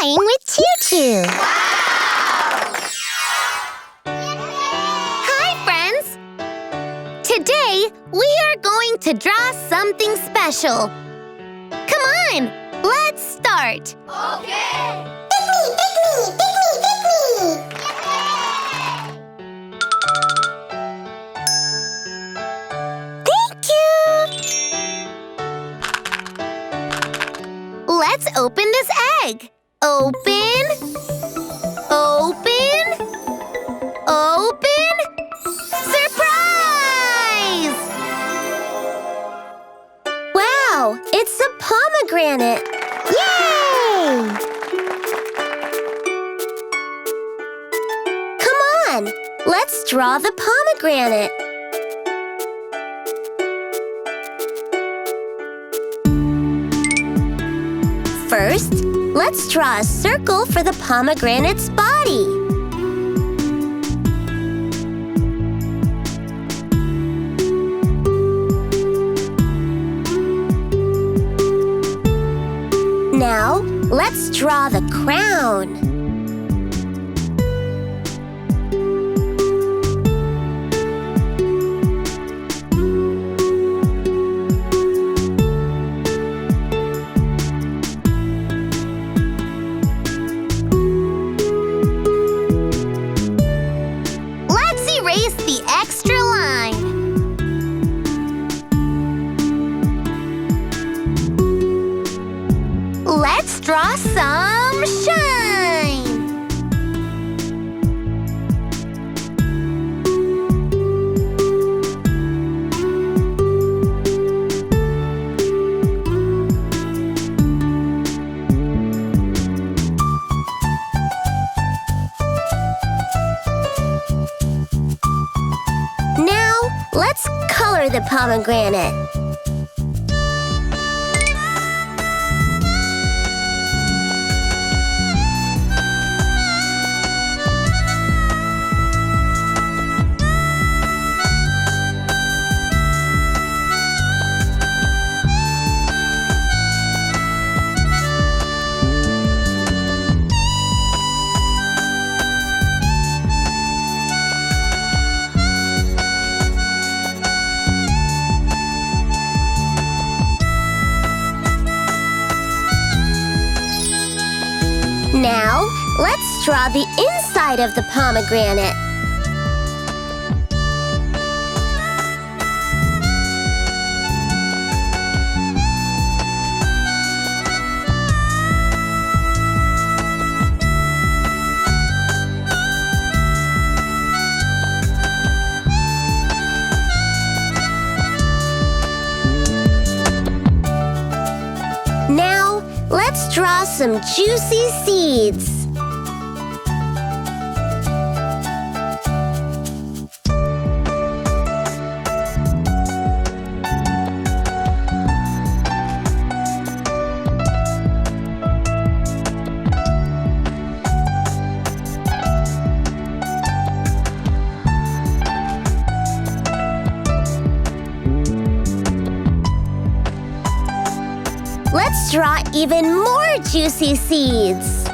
playing with ChuChu. Hi, friends! Today, we are going to draw something special. Come on, let's start. Okay! Thank you! Let's open this egg. Open. Open. Open. Surprise! Wow, it's a pomegranate. Yay! Come on, let's draw the pomegranate. First, let's draw a circle for the pomegranate's body. Now, let's draw the crown. Erase the extra line. Let's draw some shine. Let's color the pomegranate. Now, let's draw the inside of the pomegranate. Now, let's draw some juicy seeds. Let's draw even more juicy seeds.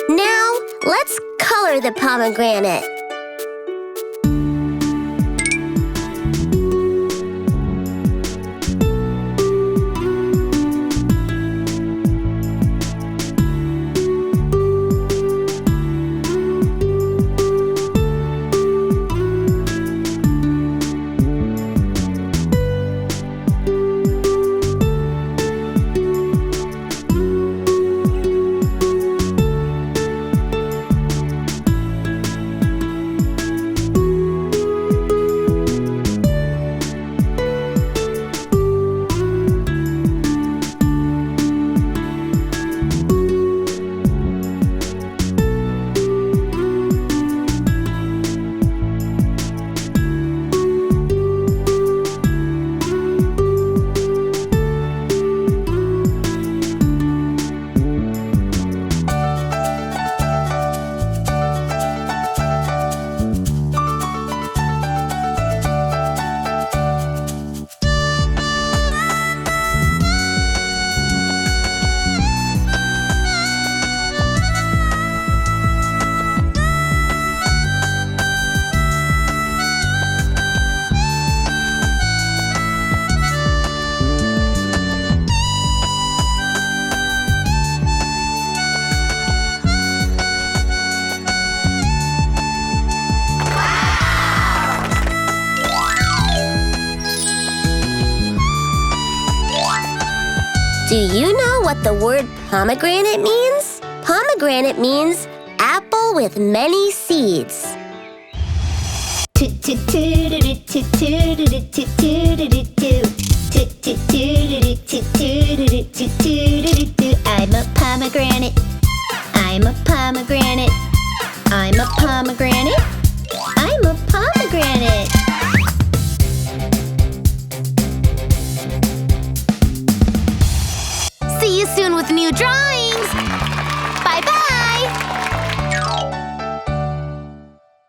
Now, let's color the pomegranate. Do you know what the word pomegranate means? Pomegranate means apple with many seeds. I'm a pomegranate. I'm a pomegranate. I'm a pomegranate. I'm a pomegranate. See you soon with new drawings.